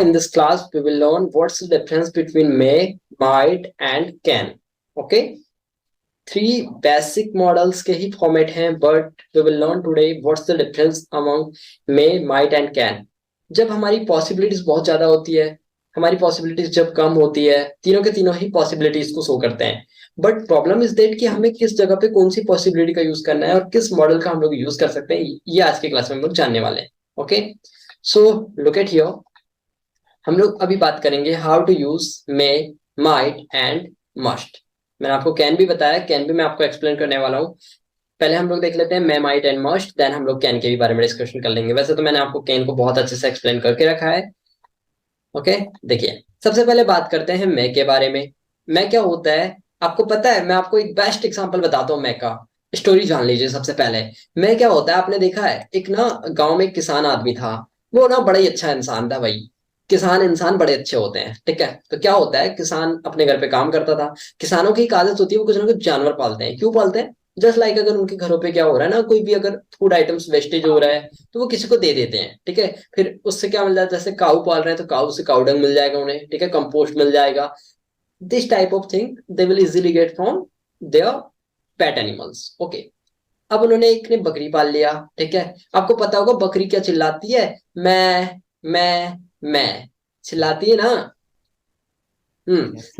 in this class we will learn what's the difference between may, might and can. Okay, three basic models के ही format हैं, but we will learn today what's the difference among may, might and can. जब हमारी possibilities बहुत ज्यादा होती है, हमारी possibilities जब कम होती है, तीनों के तीनों ही possibilities को show करते हैं. बट प्रॉब्लम इज दैट कि हमें किस जगह पे कौन सी पॉसिबिलिटी का यूज करना है और किस मॉडल का हम लोग यूज कर सकते हैं, ये आज के क्लास में हम लोग जानने वाले हैं. Okay, so look at here. हम लोग अभी बात करेंगे how to use may, might and must. मैंने आपको कैन भी बताया, कैन भी मैं आपको एक्सप्लेन करने वाला हूँ. पहले हम लोग देख लेते हैं मे, माइट एंड मस्ट, देन हम लोग कैन के भी बारे में डिस्कशन कर लेंगे. वैसे तो मैंने आपको कैन को बहुत अच्छे से एक्सप्लेन करके रखा है. ओके, देखिए सबसे पहले बात करते हैं मे के बारे में. मे क्या होता है आपको पता है? मैं आपको एक बेस्ट एग्जांपल बताता हूँ मे का. स्टोरी जान लीजिए सबसे पहले. मे क्या होता है आपने देखा है, एक ना गांव में एक किसान आदमी था. वो ना बड़ा ही अच्छा इंसान था भाई. किसान इंसान बड़े अच्छे होते हैं, ठीक है. तो क्या होता है, किसान अपने घर पे काम करता था. किसानों की एक आदत होती है, वो कुछ ना कुछ जानवर पालते हैं. क्यों पालते हैं? जस्ट लाइक अगर उनके घरों पे क्या हो रहा है ना, कोई भी अगर फूड आइटम्स वेस्टेज हो रहा है तो वो किसी को दे देते हैं, ठीक है. फिर उससे क्या मिल जाता है, जैसे काऊ पाल रहे हैं तो काऊ से काऊ डंग मिल जाएगा उन्हें, ठीक है, कंपोस्ट मिल जाएगा. This type of thing they will easily get from their pet animals. Okay, अब उन्होंने एक ने बकरी पाल लिया, ठीक है. आपको पता होगा बकरी क्या चिल्लाती है? मैं चिल्लाती है ना.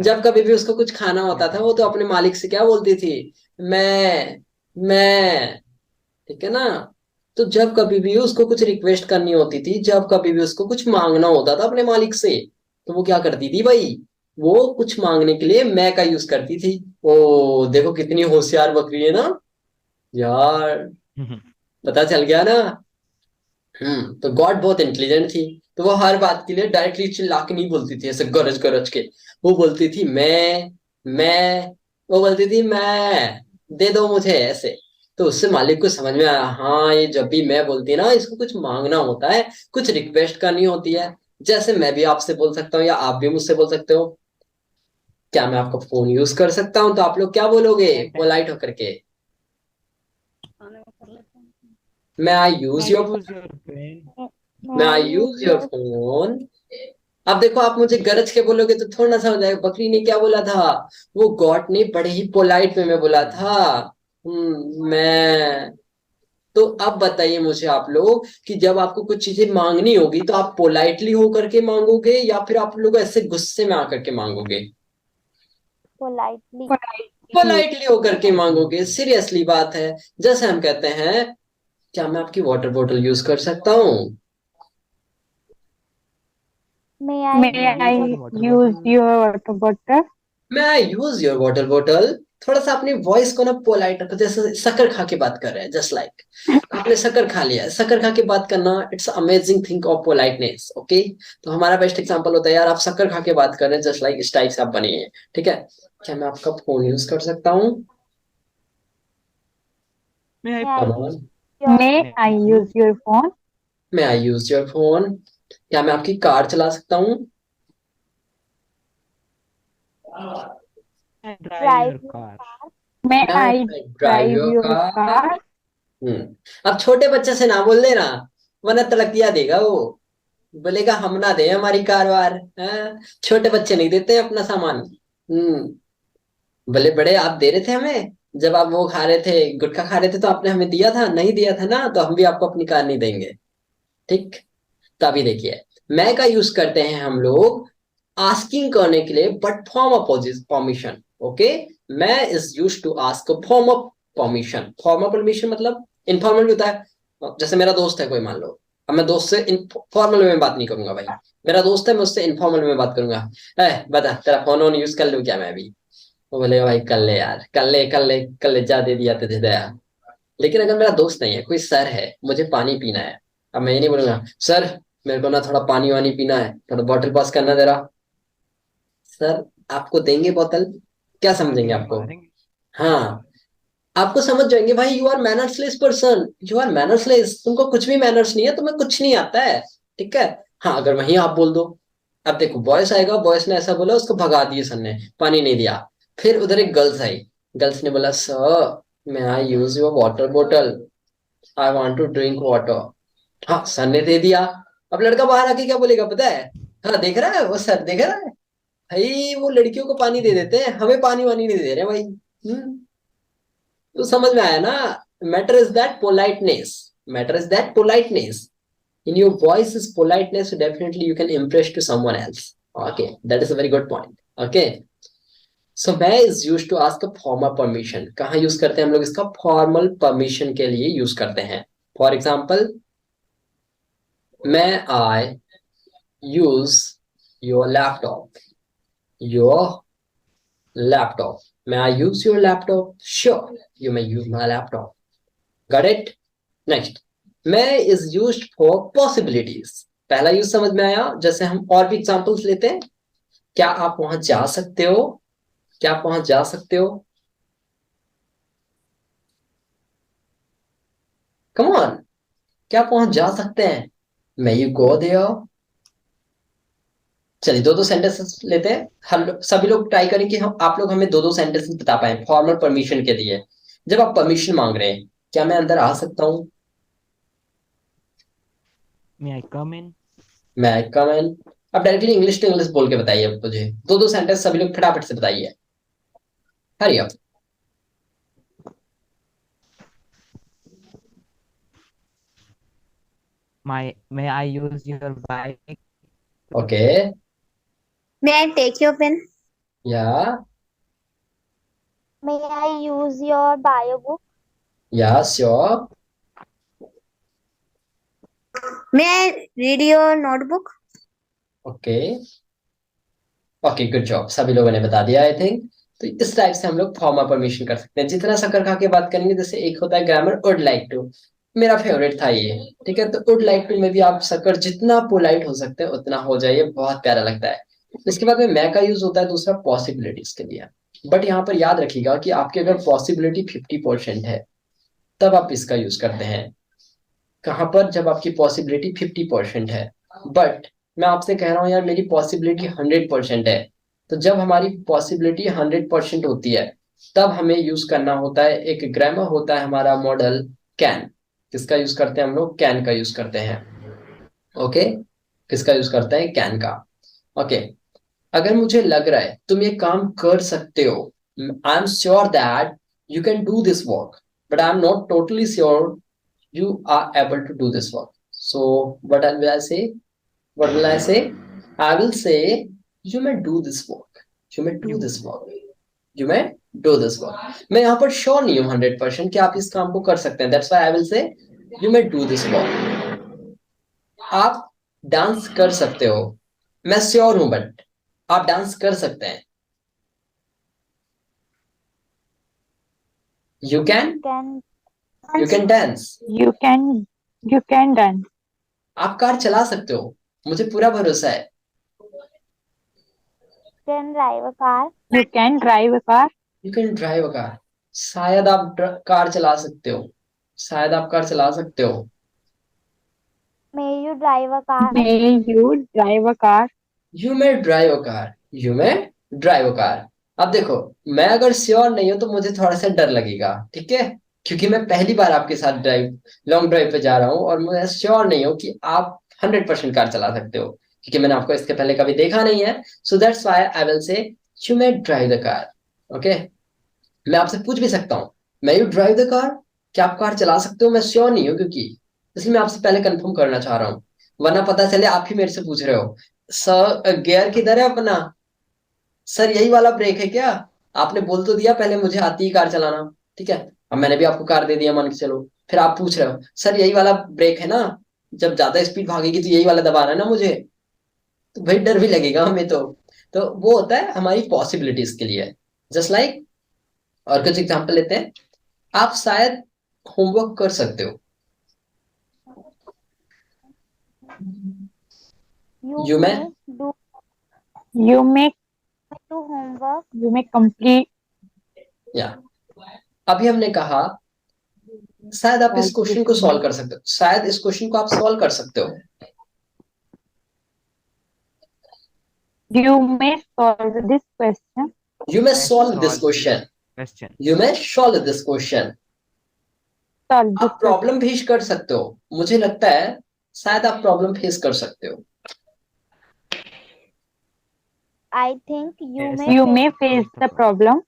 जब कभी भी उसको कुछ खाना होता था वो तो अपने मालिक से क्या बोलती थी? मैं, ठीक है ना. तो जब कभी भी उसको कुछ रिक्वेस्ट करनी होती थी, जब कभी भी उसको कुछ मांगना होता था अपने मालिक से, तो वो क्या करती थी भाई? वो कुछ मांगने के लिए मैं का यूज करती थी. ओ देखो कितनी होशियार बकरी है ना यार, पता चल गया ना. तो गॉड बहुत इंटेलिजेंट थी. तो वो हर बात के लिए डायरेक्टली चिल्ला के नहीं बोलती थी ऐसे गरज गरज के. वो बोलती थी मैं वो बोलती थी मैं, दे दो मुझे ऐसे. तो उससे मालिक को समझ में आया, हाँ ये जब भी मैं बोलती है ना, इसको कुछ मांगना होता है, कुछ रिक्वेस्ट करनी होती है. जैसे मैं भी आपसे बोल सकता हूँ या आप भी मुझसे बोल सकते हो. क्या मैं आपका फोन यूज कर सकता हूँ? तो आप लोग क्या बोलोगे पोलाइट होकर के? मैं आई यूज योर मैं आई यूज योर फोन. अब देखो आप मुझे गरज के बोलोगे तो थोड़ा सा हो जाएगा. बकरी ने क्या बोला था? वो गॉड ने बड़े ही पोलाइट वे में बोला था, मैं. तो अब बताइए मुझे आप लोग कि जब आपको कुछ चीजें मांगनी होगी तो आप पोलाइटली होकर के मांगोगे या फिर आप लोग ऐसे गुस्से में आकर के मांगोगे? पोलाइटली. पोलाइटली होकर के मांगोगे. सीरियसली बात है. जैसे हम कहते हैं, क्या मैं आपकी वाटर बोतल यूज कर सकता हूँ? मे May I I use use your water bottle? मैं आई यूज योर वाटर बोतल. थोड़ा सा अपनी वॉइस को ना पोलाइट रखो, जैसे शक्कर खा के बात कर रहे हैं. जस्ट लाइक आपने शक्कर खा लिया है, शक्कर खा के बात करना, it's amazing thing of politeness. Okay, तो हमारा बेस्ट एग्जांपल होता है यार, आप शक्कर खा के बात कर रहे हैं, जस्ट लाइक इस टाइप से आप बने हैं, ठीक है. क्या मैं आपका फोन यूज कर सकता हूँ? May I come use on. Your May I use your phone? मैं आई यूज योर फोन. क्या मैं आपकी कार चला सकता हूँ? ड्राइव May मैं I drive drive your your car. car? अब छोटे बच्चे से ना बोल देना, वरना तलकिया देगा वो. बोलेगा हम ना दे हमारी कार वार. हाँ? छोटे बच्चे नहीं देते हैं अपना सामान. बोले बड़े आप दे रहे थे हमें, जब आप वो खा रहे थे, गुटखा खा रहे थे, तो आपने हमें दिया था? नहीं दिया था ना, तो हम भी आपको अपनी कार नहीं देंगे. ठीक. तो अभी देखिए, मैं का यूज करते हैं हम लोग आस्किंग करने के लिए, but form of permission. Okay, may is use to ask form of permission. Form of permission मतलब इनफॉर्मल भी होता है. जैसे मेरा दोस्त है कोई, मान लो. अब मैं दोस्त से फॉर्मल में बात नहीं करूंगा भाई. मेरा दोस्त है, मैं उससे इनफॉर्मल में बात करूंगा. बता तेरा फोन ऑन यूज कर लूं क्या मैं अभी? वो बोलेगा भाई कर ले यार, कर ले जा, दे दिया तुझे दया. लेकिन अगर मेरा दोस्त नहीं है, कोई सर है, मुझे पानी पीना है. अब मैं ये नहीं बोलूंगा सर मेरे को ना थोड़ा पानी वानी पीना है, थोड़ा बॉटल पास करना जरा. सर आपको देंगे बोतल? क्या समझेंगे आपको? हाँ, आपको समझ जाएंगे भाई you are mannerless person, you are mannerless, तुमको कुछ भी मैनर्स नहीं है, तुम्हें कुछ नहीं आता है, ठीक है. हाँ, अगर वहीं आप बोल दो. अब देखो बॉयस आएगा, बॉयस ने ऐसा बोला, उसको भगा दिए सर ने, पानी नहीं दिया. फिर उधर एक गर्ल्स आई. गर्ल्स ने बोला सर मैं आई यूज योर वाटर बोतल, I want to drink water. हाँ, सर ने दे दिया. अब लड़का बाहर आके क्या बोलेगा पता है? हाँ देख रहा है वो सर, देख रहा है भाई, वो लड़कियों को पानी दे देते हैं, हमें पानी वानी नहीं दे रहे भाई। तो समझ में आया ना। Matter is that politeness, matter is that politeness, in your voice is politeness, so definitely you can impress to someone else. Okay, that is a very good point. Okay, so may is used to ask a formal permission. कहाँ use करते हैं हम लोग इसका? Formal permission के लिए use करते हैं. For example, may I use your laptop? Your laptop. May I use your laptop? Sure, you may use my laptop. Got it? Next, may is used for possibilities. पहला use समझ में आया? जैसे हम और भी एग्जांपल्स लेते हैं. क्या आप वहां जा सकते हो? क्या आप वहां जा सकते हो? कम ऑन, क्या आप वहां जा सकते हैं? May you go there? चलिए दो दो सेंटेंसेस लेते हैं. हम सभी लोग ट्राई करें कि हम आप लोग हमें दो दो सेंटेंसेस बता पाए फॉर्मल परमिशन के लिए. जब आप परमिशन मांग रहे हैं, क्या मैं अंदर आ सकता हूँ? May I come in? मैं कम इन. अब डायरेक्टली इंग्लिश टू इंग्लिश बोल के बताइए मुझे. दो दो सेंटेंस सभी लोग फटाफट से बताइए. Hurry up. May I use your bike? Okay. May I take your pen? या May I use your bio book? या sure. May I read your notebook? Okay okay, good job. सभी लोगों ने बता दिया आई थिंक. तो इस type से हम लोग फॉर्मल परमिशन कर सकते हैं. जितना शक्कर खा के बात करेंगे, जैसे एक होता है ग्रामर वुड लाइक टू, मेरा फेवरेट था ये. ठीक है, तो वुड लाइक टू में भी आप शक्कर जितना पोलाइट हो सकते हैं उतना हो जाइए, बहुत प्यारा लगता है. इसके बाद में मैं का यूज होता है दूसरा पॉसिबिलिटीज के लिए. बट यहाँ पर याद रखिएगा कि आपकी अगर पॉसिबिलिटी 50% है तब आप इसका यूज करते हैं. कहां पर? जब आपकी पॉसिबिलिटी 50% है. बट मैं आपसे कह रहा हूं यार मेरी पॉसिबिलिटी 100% है. तो जब हमारी पॉसिबिलिटी 100% होती है तब हमें यूज करना होता है, एक ग्रामर होता है हमारा मॉडल कैन. किसका यूज करते हैं हम लोग? कैन का यूज करते हैं. ओके, किसका यूज करते हैं? कैन का. ओके, अगर मुझे लग रहा है तुम ये काम कर सकते हो, I am sure that you can do this work, but I am not totally sure you are able to do this work. So what will I say? What will I say? I will say you may do this work. You may do this work. You may do this work. मैं यहाँ पर sure नहीं हूँ 100% कि आप इस काम को कर सकते हैं. That's why I will say you may do this work. आप डांस कर सकते हो, मैं श्योर हूं बट आप डांस कर सकते हैं. You can dance. You can dance. आप कार चला सकते हो, मुझे पूरा भरोसा है. Can drive a car? You can drive a car. You can drive a car. शायद आप कार चला सकते हो, शायद आप कार चला सकते हो. May you drive a car? May you drive a car. You may drive a car. You may drive a car. अब देखो, मैं अगर श्योर नहीं हूं तो मुझे थोड़ा सा डर लगेगा. ठीक है, क्योंकि मैं पहली बार आपके साथ लॉन्ग ड्राइव पे जा रहा हूँ और मैं श्योर नहीं हूँ कि आप 100% कार चला सकते हो, क्योंकि मैंने आपको इसके पहले कभी देखा नहीं है. So that's why I will say you may drive the car. Okay, मैं आपसे पूछ भी सकता हूँ, मैं यू ड्राइव द कार, क्या आप कार चला सकते हो? मैं श्योर नहीं हूँ क्योंकि, इसलिए मैं आपसे पहले कंफर्म करना चाह रहा हूँ, वरना पता चले आप ही मेरे से पूछ रहे हो सर गियर किधर है अपना, सर यही वाला ब्रेक है क्या? आपने बोल तो दिया पहले मुझे आती है कार चलाना. ठीक है, अब मैंने भी आपको कार दे दिया मान के चलो, फिर आप पूछ रहे हो सर यही वाला ब्रेक है ना, जब ज्यादा स्पीड भागेगी तो यही वाला दबाना है ना मुझे, तो भाई डर भी लगेगा हमें. तो वो होता है हमारी पॉसिबिलिटीज के लिए. जस्ट लाइक और कुछ एग्जांपल लेते हैं. आप शायद होमवर्क कर सकते हो. You may do You may homework. you may complete. या अभी हमने कहा शायद आप इस क्वेश्चन को सॉल्व कर सकते हो, शायद इस क्वेश्चन को आप सॉल्व कर सकते हो. You may solve this question. You may solve this question. You may solve this question. Solve this आप प्रॉब्लम फेस कर सकते हो, मुझे लगता है शायद आप प्रॉब्लम फेस कर सकते हो. I think you Yes, may You face may face the problem.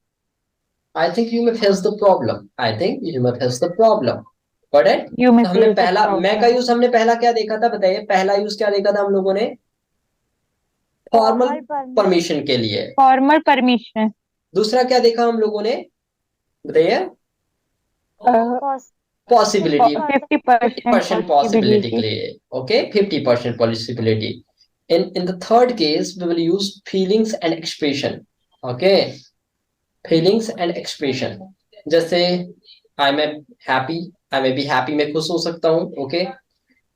I think you may face the problem. I think you may face the problem. Got it? You may तो हमने face the पहला मैं का problem. Use हमने पहला क्या देखा था बताइए, पहला यूज क्या देखा था हम लोगों ने? Formal formal permission. परमिशन के लिए। Formal permission. दूसरा क्या देखा हम लोगों ने बताइए? Pos- पॉसिबिलिटी, 50% 50% possibility के possibility. लिए, okay, 50% possibility. In the third case we will use feelings and expression, okay, feelings and expression. जैसे I may happy, I may be happy, मैं खुश हो सकता हूँ, okay,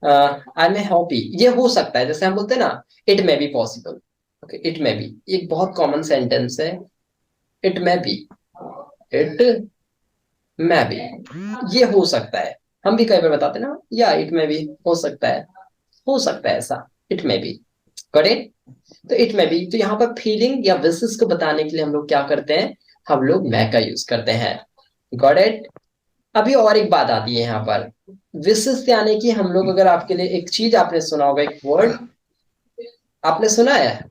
I may happy, ये हो सकता है, जैसे हम बोलते हैं ना it may be possible, okay, it may be, ये एक बहुत कॉमन सेंटेंस है, it may be, it may be, ये हो सकता है, हम भी कई बार बताते हैं ना, या इट में भी हो सकता है ऐसा, इट में भी, करेक्ट। तो इट में भी, तो यहाँ पर फीलिंग या विशेस को बताने के लिए हम लोग क्या करते हैं, हम लोग मैं का यूज करते हैं, गॉट इट। अभी और एक बात आती है यहाँ पर, विशेस यानी कि हम लोग, अगर आपके लिए एक चीज आपने सुना होगा, एक वर्ड आपने सुना है,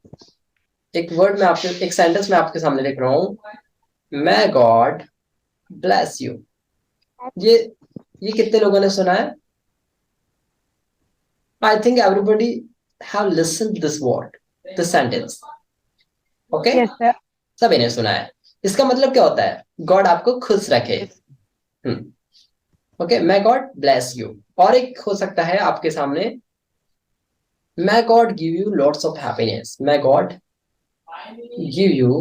एक वर्ड में आपके, एक सेंटेंस में आपके सामने लिख रहा हूँ, may God bless you, ये कितने लोगों ने सुना है? I think everybody have listened this word, this sentence, okay? Yes, sir. सभी ने सुना है। इसका मतलब क्या होता है? गॉड आपको खुश रखे, okay, may God bless you। और एक हो सकता है आपके सामने, may God give you lots of happiness, may God give you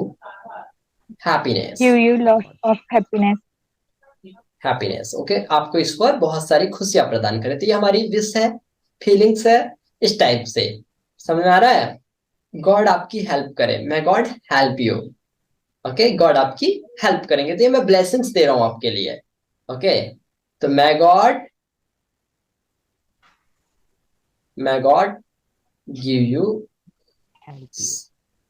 happiness, Give you lots of happiness. Happiness, okay, आपको इस पर बहुत सारी खुशियां प्रदान करे। तो ये हमारी विश है, फीलिंग्स है, इस टाइप से, समझ में आ रहा है? गॉड आपकी हेल्प करे, मैं God help you, okay, God आपकी हेल्प करेंगे, तो ये मैं ब्लेसिंग्स दे रहा हूं आपके लिए, ओके। तो may God give you,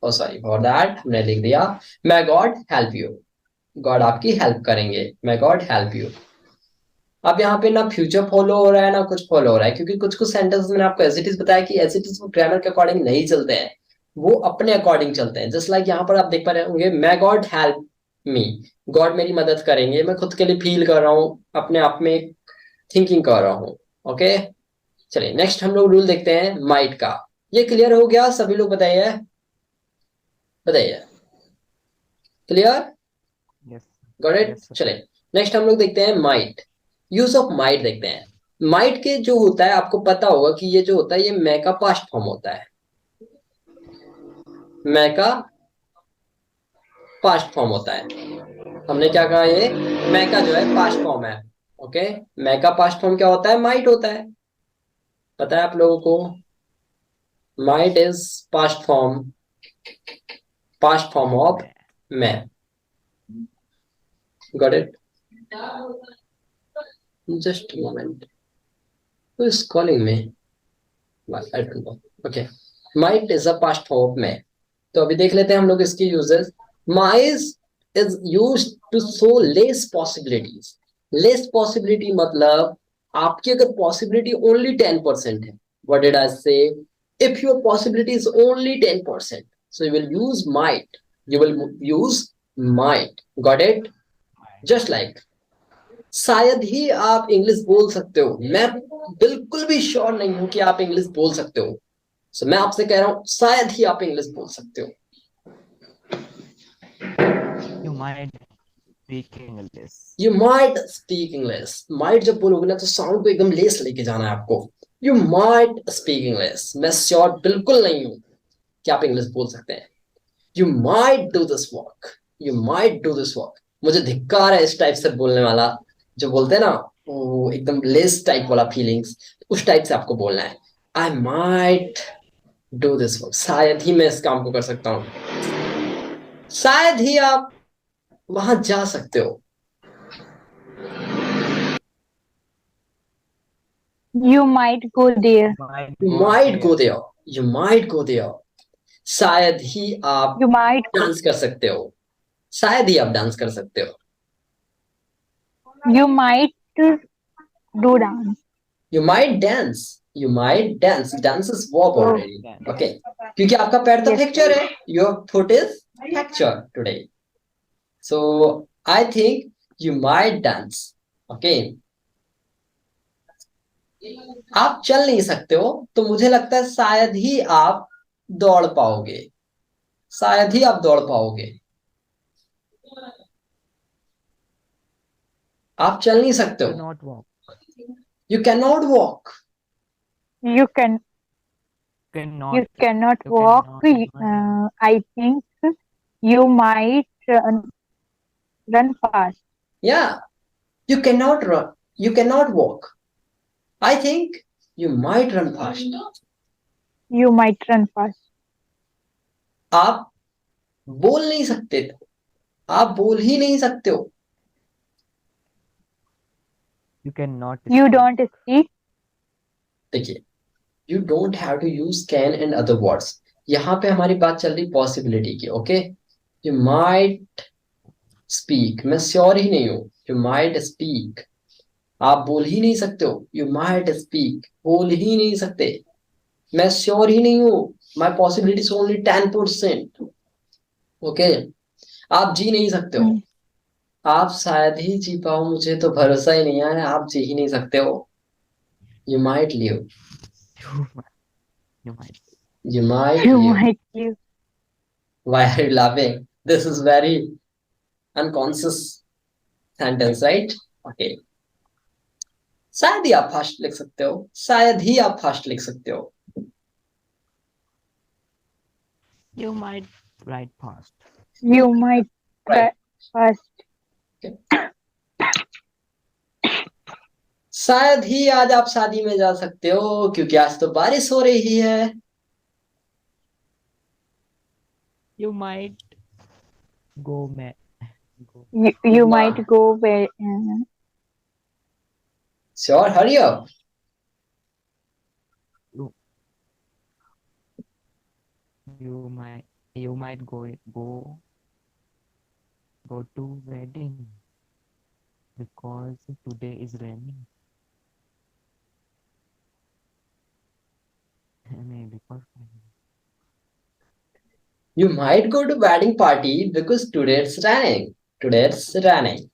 oh sorry for that, हमने लिख दिया may God help you, God आपकी हेल्प करेंगे, मैं गॉड हेल्प यू। अब यहाँ पे ना फ्यूचर फॉलो हो रहा है ना कुछ फॉलो हो रहा है, क्योंकि कुछ कुछ सेंटेंस मैंने आपको एज इट इज बताया कि एज इट इज वो ग्रामर के अकॉर्डिंग नहीं चलते हैं, वो अपने अकॉर्डिंग चलते हैं। जस्ट लाइक यहाँ पर आप देख पा रहे होंगे, मैं गॉड हेल्प मी, गॉड मेरी मदद करेंगे, मैं खुद के लिए फील कर रहा हूँ, अपने आप में थिंकिंग कर रहा हूँ, ओके। चलिए नेक्स्ट हम लोग रूल देखते हैं माइट का। ये क्लियर हो गया सभी लोग? बताइए क्लियर, गॉट इट। चलिए नेक्स्ट हम लोग देखते हैं माइट, यूज ऑफ माइट देखते हैं। माइट के जो होता है, आपको पता होगा कि ये जो होता है, ये मैं का पास्ट फॉर्म होता है, मैं का पास्ट फॉर्म होता है। हमने क्या कहा, ये मैं का जो है पास्ट फॉर्म है, ओके। मैं का पास्ट फॉर्म क्या होता है? माइट होता है, पता है आप लोगों को? Might is past form of may, got it. Just a moment. Who is calling me? Well, I don't know. Okay. Might is a past form of may. तो अभी देख लेते हैं हम लोग इसकी uses. Might is used to show less possibilities. Less possibility मतलब आपकी अगर possibility only 10% है. What did I say? If your possibility is only 10%, so you will use might. You will use might. Got it? Just like शायद ही आप English बोल सकते हो, मैं बिल्कुल भी श्योर नहीं हूं कि आप इंग्लिश बोल सकते हो, सो मैं आपसे कह रहा हूं शायद ही आप इंग्लिश बोल सकते हो। You might speak English. You might speak English. Might जब बोलोगे ना तो साउंड को एकदम लेस लेके जाना है आपको। You might speak English. मैं श्योर बिल्कुल नहीं हूं कि आप इंग्लिश बोल सकते हैं। You might do this work. You might do this work. मुझे धिक्कार है इस टाइप से बोलने वाला, जो बोलते हैं ना वो एकदम लेस टाइप वाला फीलिंग्स, उस टाइप से आपको बोलना है। I might do this work. शायद ही मैं इस काम को कर सकता हूँ, शायद ही आप वहां जा सकते हो। You might go there. You might go there. You might go there. शायद ही आप You might डांस कर सकते हो, शायद ही आप डांस कर सकते हो। do dance. You might dance. You might dance. Dance is verb Oh. already. Okay. क्योंकि आपका पैर तो Yes. fracture है. Your foot is fracture today. So I think you might dance. Okay. आप चल नहीं सकते हो, तो मुझे लगता है शायद ही आप दौड़ पाओगे. शायद ही आप दौड़ पाओगे. आप चल नहीं सकते Do हो. not walk. You cannot walk. You can. Cannot. You cannot You walk. cannot. I think you might run fast. Yeah. You cannot run. You cannot walk. I think you might run fast. You might run fast. आप बोल नहीं सकते. आप बोल ही नहीं सकते हो. You cannot. You speak. don't speak. देखिए, you don't have to use can and other words. यहाँ पे हमारी बात चल रही पॉसिबिलिटी की. ओके. You might speak. मैं श्योर ही नहीं हूँ. You might speak. आप बोल ही नहीं सकते हो. You might speak. बोल ही नहीं सकते. मैं श्योर ही नहीं हूँ. My possibility is only 10%. Okay. आप जी नहीं सकते हो. आप शायद ही जी पाओ. मुझे तो भरोसा ही नहीं है. आप जी ही नहीं सकते हो. You might live. You might. You might You live. might live. Why are you laughing? This is very unconscious sentence, right? Okay. शायद ही आप फास्ट लिख सकते हो. शायद ही आप फास्ट लिख सकते हो. You might write fast. You might Right. fast. शायद ही आज आप शादी में जा सकते हो, क्योंकि आज तो बारिश हो रही है. You might go go. You Ma. might go where. Sure, hurry up. You might go to wedding because today is raining. नहीं, because You might go to wedding party because today it's raining. Today it's raining.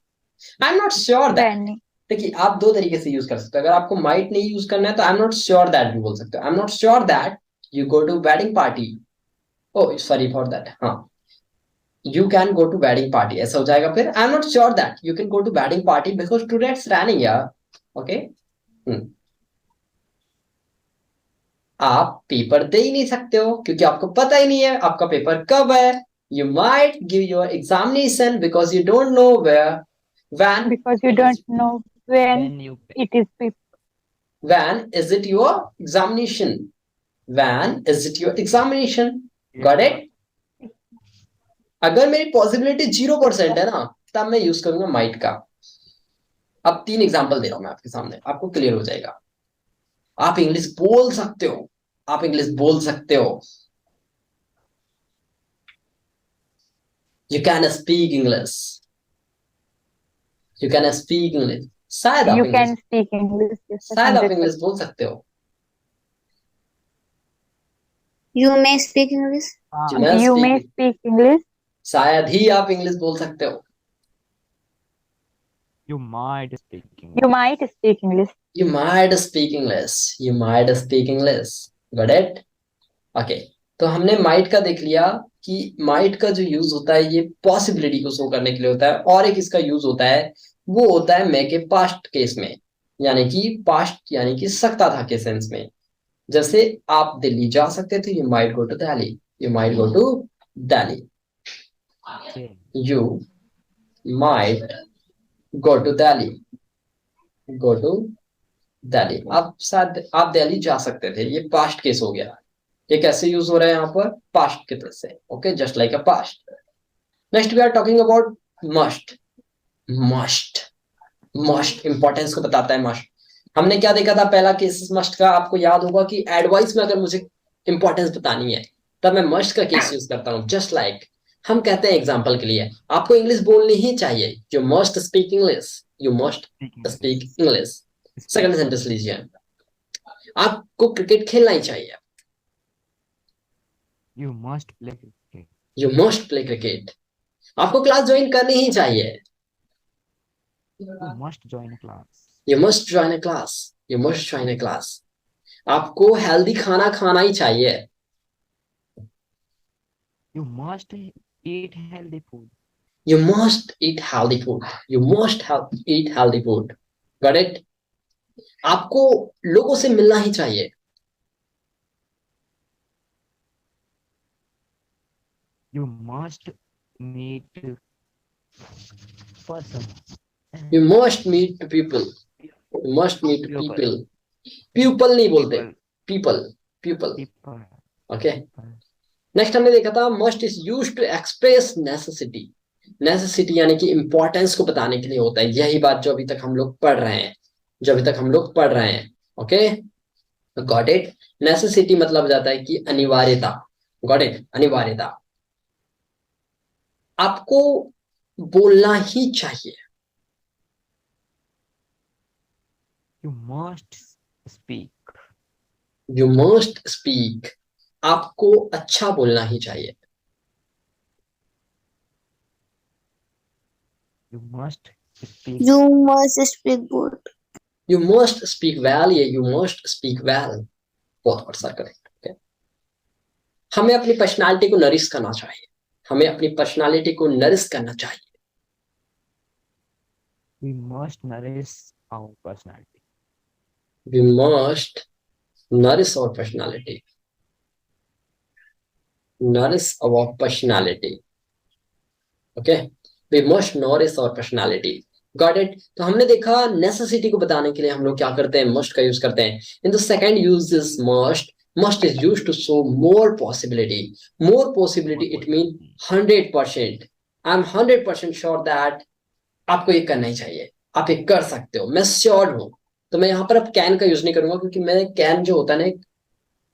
I'm not sure that. Raining. देखिए, आप दो तरीके से use कर सकते हो. अगर आपको might नहीं यूज करना है तो I'm not sure that भी बोल सकते हो. I'm not sure that you go to wedding party. Oh, sorry for that. हाँ. You can go to wedding party. ऐसा हो जाएगा फिर. I'm not sure that you can go to wedding party because today it's raining, यार. Okay? आप paper दे ही नहीं सकते हो, क्योंकि आपको पता ही नहीं है आपका पेपर कब है. You might give your examination because you don't know when Because you don't know when when you it is paper. when is it your examination. When is it your examination. Got it? अगर मेरी possibility 0% है ना, तब मैं use करूंगा might का. अब 3 example दे रहा हूं मैं आपके सामने, आपको क्लियर हो जाएगा. आप इंग्लिश बोल सकते हो. आप इंग्लिश बोल सकते हो. You can speak English. You can speak English. शायद आप You English can speak English. Yes, शायद आप 100%. इंग्लिश बोल सकते हो. You may speak English. You may speak English. शायद ही आप इंग्लिश बोल सकते हो. you might speak English. You might speak English. You might speak English. You might speak English. Got it? Okay. तो हमने might का देख लिया कि might का जो यूज होता है ये पॉसिबिलिटी को शो करने के लिए होता है, और एक इसका यूज होता है वो होता है मे के पास्ट केस में, यानी कि पास्ट यानी कि सकता था के सेंस में. जैसे आप दिल्ली जा सकते थे. You might go to Delhi. You might go to Delhi. Okay. You might go to Delhi. Go to Delhi. आप शायद आप दिल्ली जा सकते थे. ये पास्ट केस हो गया. ये कैसे यूज हो रहा है यहाँ पर? पास्ट की तरह से. Okay, just like a past. Next we are talking about must. Must importance को बताता है. मस्ट हमने क्या देखा था पहला केस मस्ट का? आपको याद होगा कि एडवाइस में अगर मुझे इंपॉर्टेंस बतानी है तब मैं मस्ट का केस यूज करता हूँ. जस्ट लाइक हम कहते हैं एग्जाम्पल के लिए आपको इंग्लिश बोलनी ही चाहिए. You must speak English. You must Speak English. Speak English. Second sentence लीजिए. आपको क्रिकेट खेलना ही चाहिए. You must play cricket. You must play cricket. आपको क्लास ज्वाइन करनी ही चाहिए. You must join a class. You must join a class. You must join a class. आपको healthy खाना खाना ही चाहिए. You must eat healthy food. You must eat healthy food. You must eat healthy food. Got it? आपको लोगों से मिलना ही चाहिए. You must meet person. You must meet people. You must meet People. people. People नहीं बोलते. People. People. People. People. Okay. People. Next हमने देखा था must is used to express necessity. Necessity यानी कि importance को बताने के लिए होता है. यही बात जो अभी तक हम लोग पढ़ रहे हैं. Okay, got it. नेसेसिटी मतलब जाता है कि अनिवार्यता. गॉट इट, अनिवार्यता. आपको बोलना ही चाहिए. You must speak. You must speak. आपको अच्छा बोलना ही चाहिए. You must speak. You must speak good. You must speak well. ये यू मस्ट स्पीक वेल बहुत वर्षा करेक्ट. ओके, हमें अपनी पर्सनालिटी को नरिश करना चाहिए. हमें अपनी पर्सनालिटी को नरिश करना चाहिए. We must nourish our personality. We must nourish our personality. Nourish our personality. Okay, we must nourish our personality. Got it. तो हमने देखा नेसेसिटी को बताने के लिए हम लोग क्या करते हैं, मस्ट का यूज करते हैं. In the second use is must. Must is used to show more possibility. More possibility, it means 100%. I'm 100% sure that आपको ये करना ही चाहिए. आप ये कर सकते हो, मैं श्योर हूं. तो मैं यहाँ पर अब कैन का यूज नहीं करूंगा क्योंकि मैं कैन जो होता है ना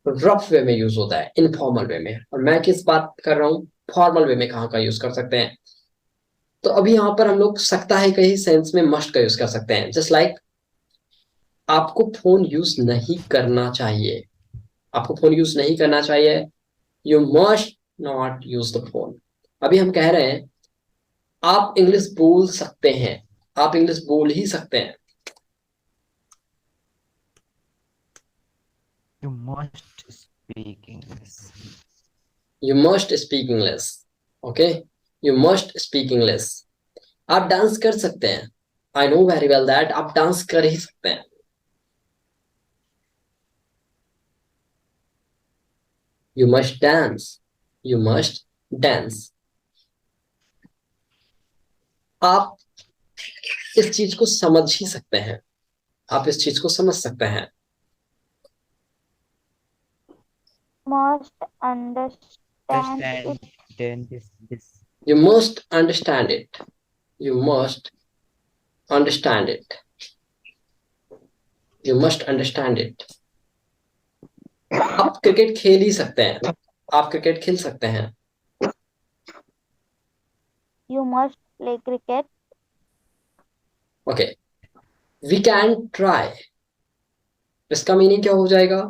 रफ वे में यूज होता है, इनफॉर्मल वे में. और मैं किस बात कर रहा हूँ, फॉर्मल वे में कहाँ का यूज कर सकते हैं. तो अभी यहाँ पर हम लोग सकता है कहीं सेंस में मस्ट का यूज कर सकते हैं. जस्ट लाइक आपको फोन यूज नहीं करना चाहिए. आपको फोन यूज नहीं करना चाहिए. You must not use the phone. अभी हम कह रहे हैं आप इंग्लिश बोल सकते हैं. आप इंग्लिश बोल ही सकते हैं. You must speak English. You must speak English. Okay, you must speak English. आप डांस कर सकते हैं. I know very well that आप डांस कर ही सकते हैं. You must dance. You must dance. आप इस चीज को समझ ही सकते हैं. आप इस चीज को समझ सकते हैं. Must understand it. Then this. You must understand it. You must understand it. You must understand it. आप क्रिकेट खेल ही सकते हैं. आप क्रिकेट खेल सकते हैं. You must play cricket. Okay, we can try. इसका मीनिंग क्या हो जाएगा?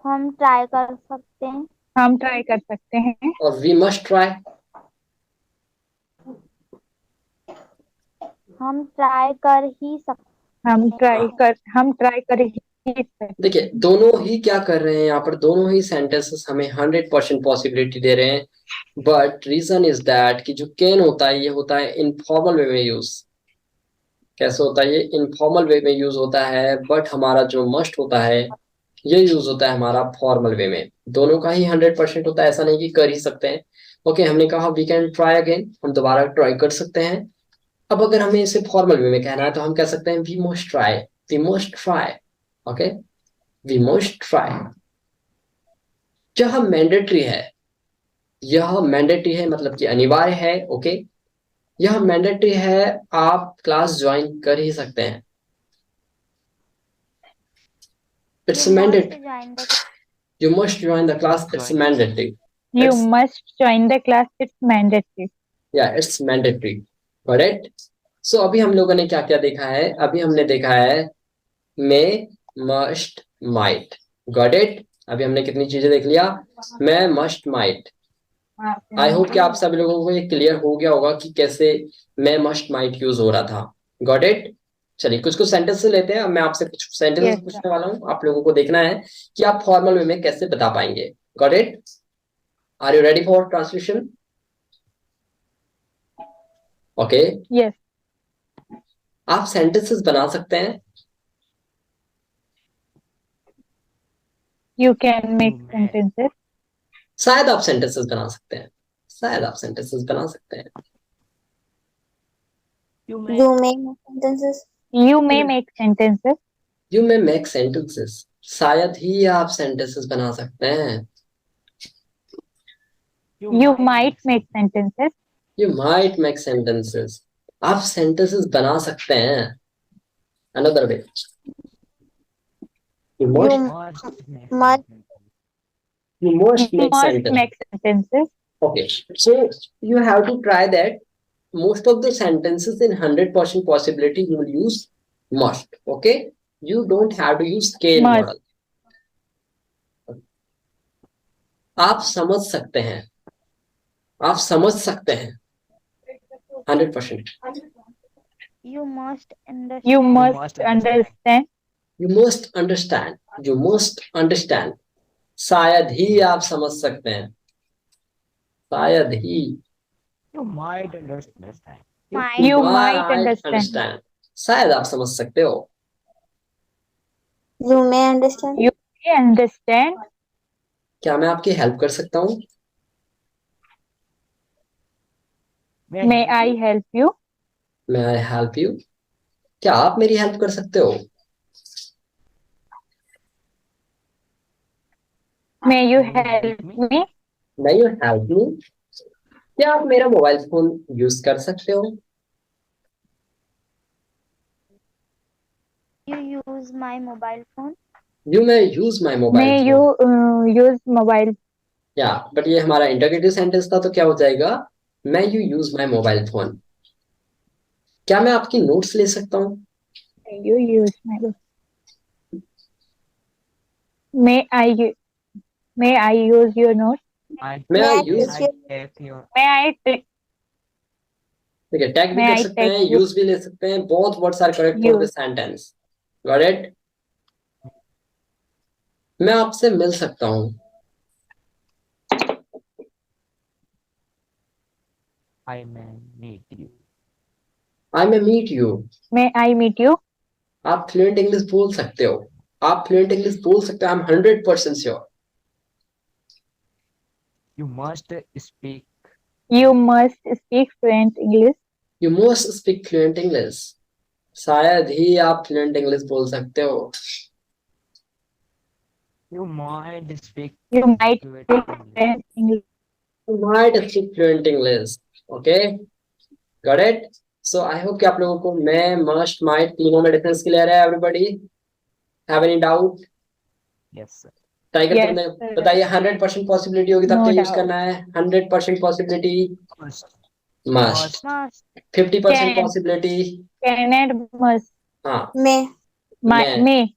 हम ट्राई कर सकते हैं. हम ट्राई कर सकते हैं. और वी मस्ट ट्राई. हम ट्राई कर ही सकते. हम ट्राई कर ही सकते. देखिए दोनों ही क्या कर रहे हैं यहाँ पर, दोनों ही सेंटेंसेस हमें 100% पॉसिबिलिटी दे रहे हैं. बट रीजन इज दैट कि जो कैन होता है ये होता है इनफॉर्मल वे में यूज. कैसे होता है ये? इनफॉर्मल वे में यूज होता है. बट हमारा जो मस्ट होता है ये यूज होता है हमारा फॉर्मल वे में. दोनों का ही 100% होता है. ऐसा नहीं कि कर ही सकते हैं. ओके, हमने कहा वी कैन ट्राई अगेन. हम दोबारा ट्राई कर सकते हैं. अब अगर हमें इसे फॉर्मल वे में कहना है तो हम कह सकते हैं we must try. We must try. Okay, we must try. यह मैंडेटरी है. यह मैंडेटरी है मतलब कि अनिवार्य है. ओके, यह मैंडेटरी है. आप क्लास ज्वाइन कर ही सकते हैं. It's mandatory. You must join the class. It's mandatory. You It's- must join the class. It's mandatory. Yeah, it's mandatory. Got it? सो अभी हम लोगों ने क्या क्या देखा है? अभी हमने देखा है मे, मस्ट, माइट। Got it? अभी हमने कितनी चीजें देख लिया? मैं, मस्ट, माइट। आई होप कि आप सभी लोगों को ये क्लियर हो गया होगा कि कैसे मैं, मस्ट, माइट यूज हो रहा था। Got it? चलिए कुछ कुछ सेंटेंस लेते हैं। अब मैं आपसे कुछ सेंटेंस Yes, पूछने वाला हूँ, आप लोगों को देखना है कि आप फॉर्मल वे में कैसे बता पाएंगे। Got it? Are you ready for translation? Okay. yes. आप सेंटेंसेस बना सकते हैं। You can make You may. sentences. शायद आप सेंटेंसेस बना सकते हैं। शायद आप सेंटेंसेस बना सकते हैं। You may. You make sentences. You may make sentences. You may make sentences. शायद ही आप सेंटेंसेस बना सकते हैं। You might make sentences. You might make sentences. आप सेंटेंसेस बना सकते हैं। Another way, you You Must make must- sentences. you must You make must sentences. make sentences. Okay, so you have to try that. Most of the sentences in 100% possibility you will use must. Okay, you don't have to use can Must. model. आप समझ सकते हैं। आप समझ सकते हैं 100%। You must understand. You must must understand. understand. You must understand. You must understand. शायद ही आप समझ सकते हैं। शायद ही। You might understand. Might. You might understand. शायद आप समझ सकते हो। You may understand. You may understand. क्या मैं आपकी हेल्प कर सकता हूँ? May I help you? May I help you? क्या आप मेरी हेल्प कर सकते हो? May you May you help help me? me? May you help me? क्या आप मेरा मोबाइल फोन यूज कर सकते हो? You use my mobile phone. You may use my mobile May phone. you use mobile? या बट ये हमारा interrogative sentence था, तो क्या हो जाएगा? May you use my mobile phone? क्या मैं आपकी नोट्स ले सकता हूँ? May you use my? May I use your notes? May I I use? take your- take your May I take? ठीक है, टैग भी May कर I सकते हैं, take you? यूज भी ले सकते हैं। Both words are correct for the sentence. Got it? मैं आपसे मिल सकता हूँ। I may meet you. I may meet you. May I meet you? आप फ्लुएंट इंग्लिश बोल सकते हो। आप फ्लुएंट इंग्लिश बोल सकते हो। I am 100% sure. You must speak. You must speak fluent English. You must speak fluent English. शायद ही आप फ्लुएंट इंग्लिश बोल सकते हो। You might speak You might fluent speak English. fluent English. You might speak fluent English. Okay, got it? So I hope कि आप लोगों को मैं, must, might तीनों में डिफरेंस क्लियर है। Everybody have any doubt? Yes, sir. Try करते Yes, हैं। sir. बताइए 100% पॉसिबिलिटी होगी तब No क्या यूज doubt. करना है? 100% possibility Must. Must. Must. 50% Can. Possibility Can and must. हाँ may. मैं। May.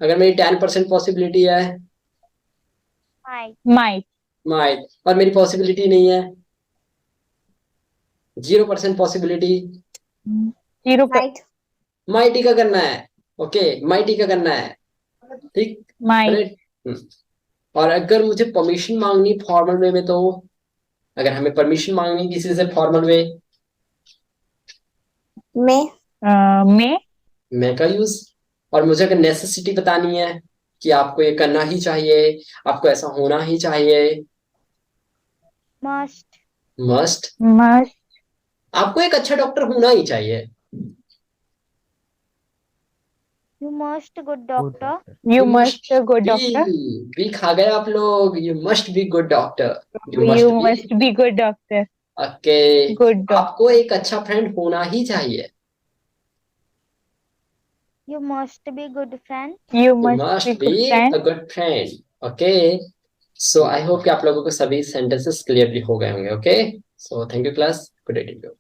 अगर मेरी 10% पॉसिबिलिटी है Might. Might. माइट, और मेरी पॉसिबिलिटी नहीं है 0% पॉसिबिलिटी, 0. Might. माइटी का करना है। ओके, माइटी का करना है। ठीक, Might. करेक्ट। और अगर मुझे परमिशन मांगनी फॉर्मल वे में, तो अगर हमें परमिशन मांगनी किसी से फॉर्मल वे, May. May. मैं का यूज। और मुझे अगर नेसेसिटी बतानी है कि आपको ये करना ही चाहिए, आपको ऐसा होना ही चाहिए, Must. मस्ट। Must. आपको एक अच्छा डॉक्टर होना ही चाहिए। You must good doctor. You must a good doctor. Be खा गए आप लोग। You must be good doctor. You must be good doctor. Okay, Good doctor. आपको एक अच्छा फ्रेंड होना ही चाहिए। You must be good friend. You You must must be be good friend. a good friend. Okay. So I hope कि आप लोगों को सभी sentences clearly हो गए होंगे. Okay. So thank you class. Good day to you.